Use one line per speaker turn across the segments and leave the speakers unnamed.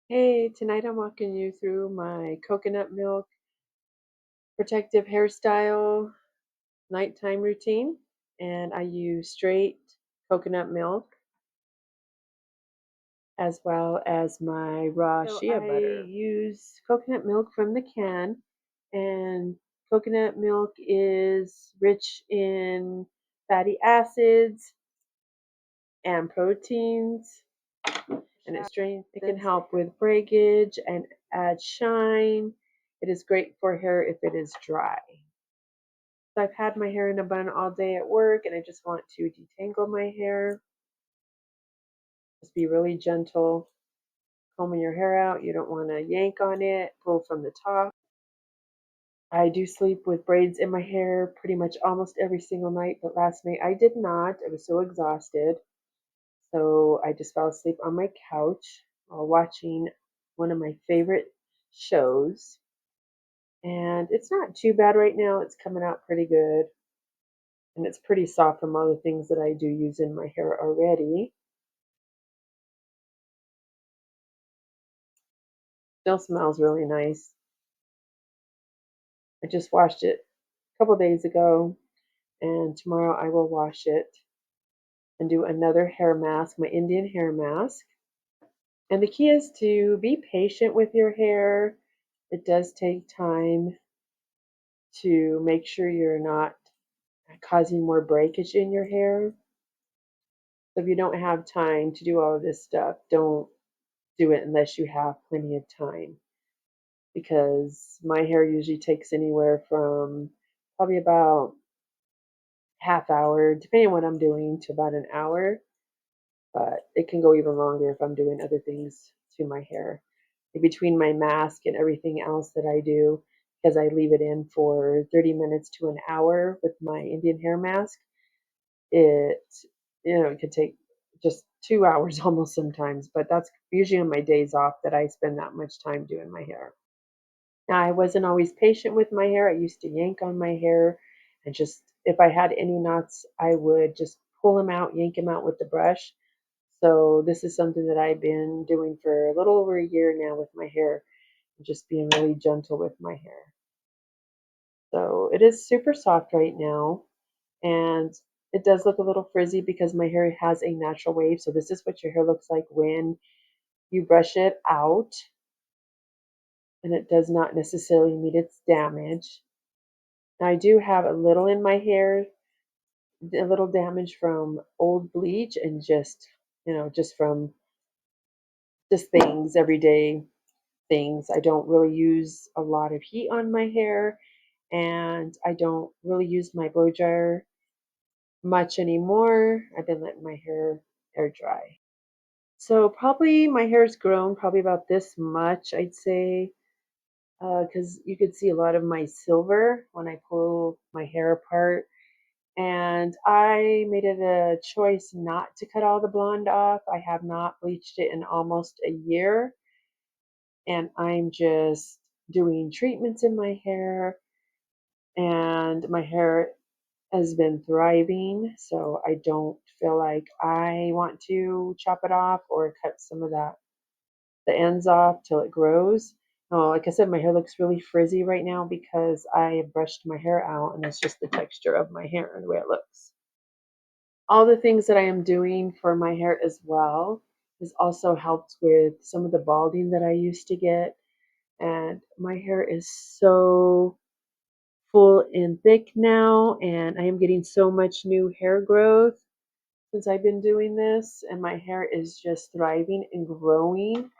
Hey, tonight I'm walking you through my coconut milk protective hairstyle nighttime routine. And I use straight coconut milk as well as my raw shea butter. I use coconut milk from the can, and coconut milk is rich in fatty acids and proteins, and it strengthens. It can help with breakage and add shine. It is great for hair if it is dry. So I've had my hair in a bun all day at work, and I just want to detangle my hair. Just be really gentle combing your hair out. You don't want to yank on it, pull from the top. I do sleep with braids in my hair pretty much almost every single night, but last night I did not. I was so exhausted. So I just fell asleep on my couch while watching one of my favorite shows. And it's not too bad right now. It's coming out pretty good. And it's pretty soft from all the things that I do use in my hair already. Still smells really nice. I just washed it a couple days ago, and tomorrow I will wash it and do another hair mask, my Indian hair mask. And the key is to be patient with your hair. It does take time to make sure you're not causing more breakage in your hair. So if you don't have time to do all of this stuff, don't do it unless you have plenty of time. Because my hair usually takes anywhere from probably about half hour, depending on what I'm doing, to about an hour. But it can go even longer if I'm doing other things to my hair. In between my mask and everything else that I do, because I leave it in for 30 minutes to an hour with my Indian hair mask, it it could take just 2 hours almost sometimes. But that's usually on my days off that I spend that much time doing my hair. Now, I wasn't always patient with my hair. I used to yank on my hair and just, if I had any knots, I would just pull them out, yank them out with the brush. So, this is something that I've been doing for a little over a year now with my hair, just being really gentle with my hair. So, it is super soft right now, and it does look a little frizzy because my hair has a natural wave. So, this is what your hair looks like when you brush it out, and it does not necessarily mean it's damaged. Now, I do have a little in my hair, a little damage from old bleach and just from just things, everyday things. I don't really use a lot of heat on my hair, and I don't really use my blow dryer much anymore. I've been letting my hair air dry. So probably my hair's grown probably about this much, I'd say, because you could see a lot of my silver when I pull my hair apart. And I made it a choice not to cut all the blonde off. I have not bleached it in almost a year, and I'm just doing treatments in my hair, and my hair has been thriving, so I don't feel like I want to chop it off or cut some of the ends off till it grows. Oh, like I said, my hair looks really frizzy right now because I brushed my hair out, and it's just the texture of my hair and the way it looks. All the things that I am doing for my hair as well has also helped with some of the balding that I used to get. And my hair is so full and thick now, and I am getting so much new hair growth since I've been doing this, and my hair is just thriving and growing.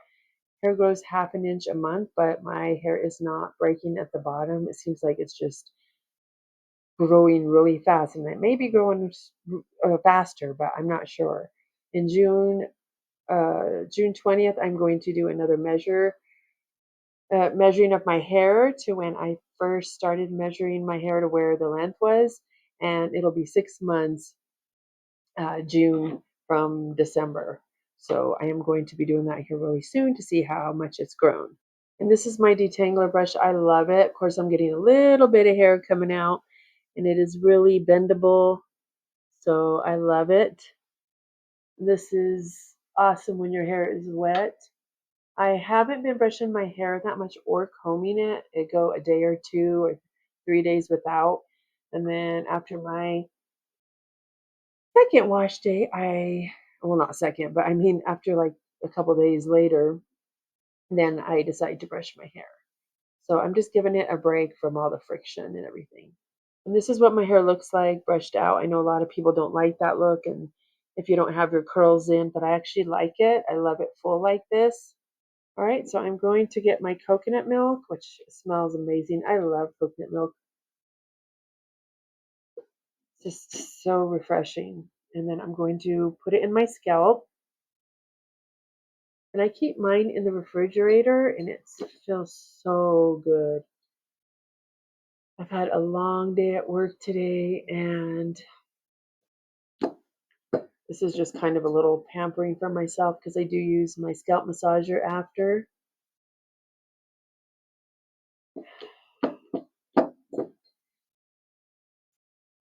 Hair grows half an inch a month, but my hair is not breaking at the bottom. It seems like it's just growing really fast, and it may be growing faster, but I'm not sure. In June 20th, I'm going to do another measuring of my hair to when I first started measuring my hair to where the length was, and it'll be 6 months, June from December. So I am going to be doing that here really soon to see how much it's grown. And this is my detangler brush. I love it. Of course, I'm getting a little bit of hair coming out, and it is really bendable. So I love it. This is awesome when your hair is wet. I haven't been brushing my hair that much or combing it. It go a day or 2 or 3 days without. And then after my second wash day, well, not second, but I mean after like a couple days later, then I decide to brush my hair. So I'm just giving it a break from all the friction and everything. And this is what my hair looks like brushed out. I know a lot of people don't like that look, and if you don't have your curls in, but I actually like it. I love it full like this. All right, so I'm going to get my coconut milk, which smells amazing. I love coconut milk. It's just so refreshing. And then I'm going to put it in my scalp. And I keep mine in the refrigerator, and it feels so good. I've had a long day at work today, and this is just kind of a little pampering for myself because I do use my scalp massager after.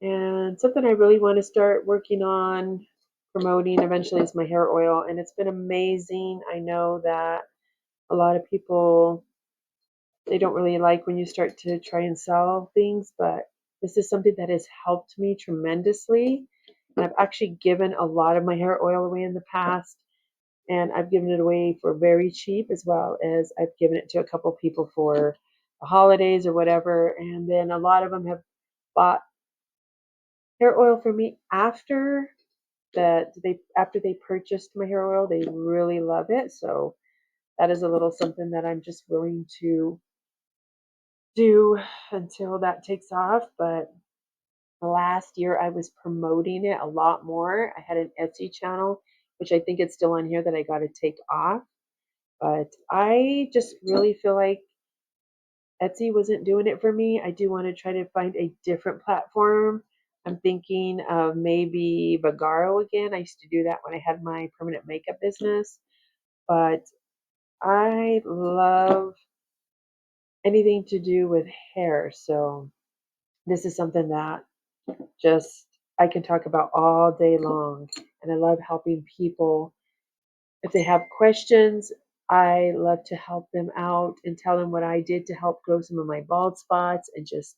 And something I really want to start working on promoting eventually is my hair oil. And it's been amazing. I know that a lot of people, they don't really like when you start to try and sell things, but this is something that has helped me tremendously. And I've actually given a lot of my hair oil away in the past, and I've given it away for very cheap, as well as I've given it to a couple people for the holidays or whatever. And then a lot of them have bought hair oil for me after they purchased my hair oil. They really love it. So that is a little something that I'm just willing to do until that takes off. But last year I was promoting it a lot more. I had an Etsy channel, which I think it's still on here, that I got to take off. But I just really feel like Etsy wasn't doing it for me. I do want to try to find a different platform. I'm thinking of maybe Vagaro again. I used to do that when I had my permanent makeup business. But I love anything to do with hair. So this is something that just I can talk about all day long. And I love helping people. If they have questions, I love to help them out and tell them what I did to help grow some of my bald spots and just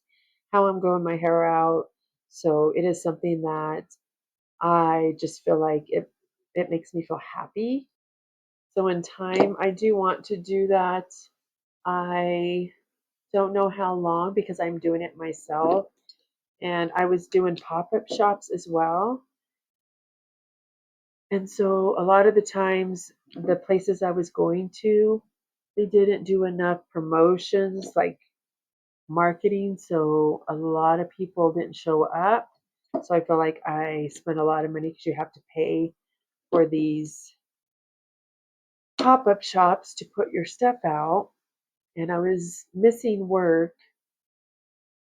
how I'm growing my hair out. So it is something that I just feel like it makes me feel happy. So in time, I do want to do that. I don't know how long because I'm doing it myself. And I was doing pop-up shops as well. And so a lot of the times, the places I was going to, they didn't do enough promotions, like marketing. So a lot of people didn't show up. So I feel like I spent a lot of money because you have to pay for these pop-up shops to put your stuff out. And I was missing work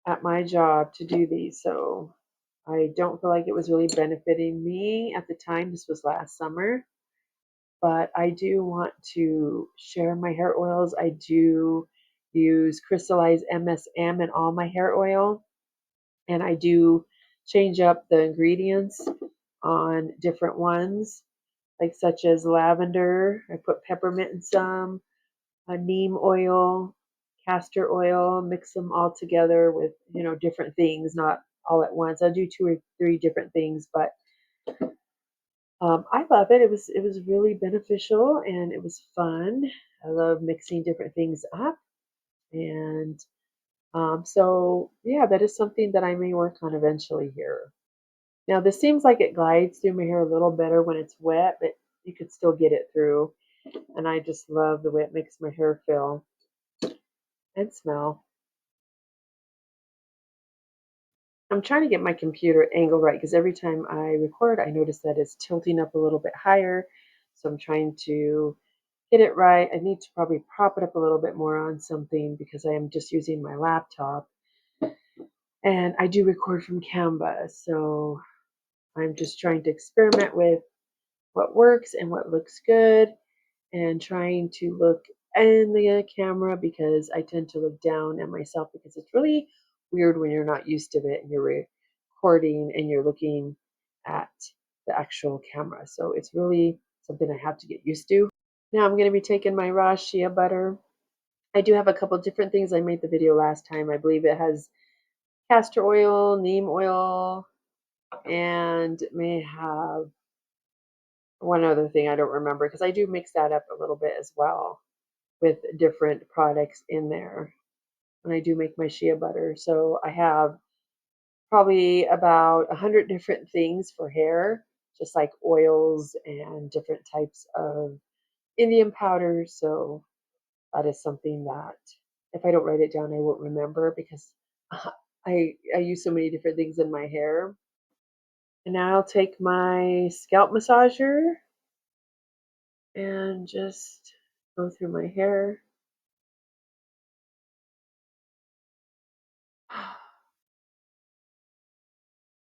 at my job to do these. So I don't feel like it was really benefiting me at the time. This was last summer. But I do want to share my hair oils. I do use crystallized MSM in all my hair oil, and I do change up the ingredients on different ones, like such as lavender. I put peppermint in some, neem oil, castor oil, mix them all together with, different things, not all at once. I do 2 or 3 different things, but I love it. It was really beneficial and it was fun. I love mixing different things up, and so yeah, that is something that I may work on eventually here. Now this seems like it glides through my hair a little better when it's wet, but you could still get it through. And I just love the way it makes my hair feel and smell. I'm trying to get my computer angle right because every time I record, I notice that it's tilting up a little bit higher. So I'm trying to get it right. I need to probably prop it up a little bit more on something because I am just using my laptop. And I do record from Canva. So I'm just trying to experiment with what works and what looks good, and trying to look in the camera because I tend to look down at myself because it's really weird when you're not used to it and you're recording and you're looking at the actual camera. So it's really something I have to get used to. Now I'm going to be taking my raw shea butter. I do have a couple different things. I made the video last time. I believe it has castor oil, neem oil, and may have one other thing I don't remember because I do mix that up a little bit as well with different products in there when I do make my shea butter. So I have probably about 100 different things for hair, just like oils and different types of Indian powders. So that is something that if I don't write it down, I won't remember because I use so many different things in my hair. And now I'll take my scalp massager and just go through my hair.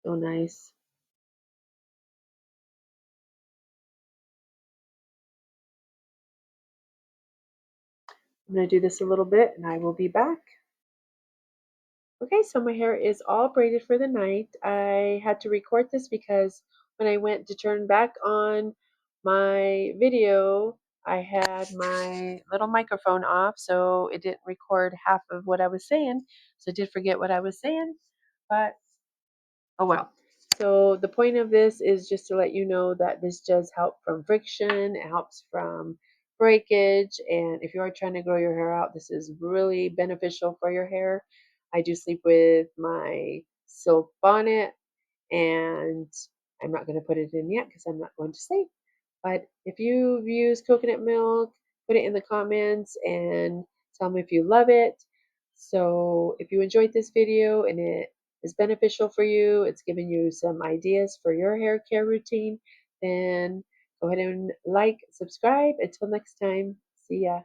So nice. I'm going to do this a little bit and I will be back. Okay, so my hair is all braided for the night. I had to record this because when I went to turn back on my video, I had my little microphone off, so it didn't record half of what I was saying. So I did forget what I was saying, but oh well. So the point of this is just to let you know that this does help from friction. It helps from breakage. And if you are trying to grow your hair out, this is really beneficial for your hair. I do sleep with my silk bonnet and I'm not going to put it in yet because I'm not going to sleep. But if you've used coconut milk, put it in the comments and tell me if you love it. So if you enjoyed this video and it is beneficial for you, it's giving you some ideas for your hair care routine, then go ahead and like, subscribe. Until next time, see ya.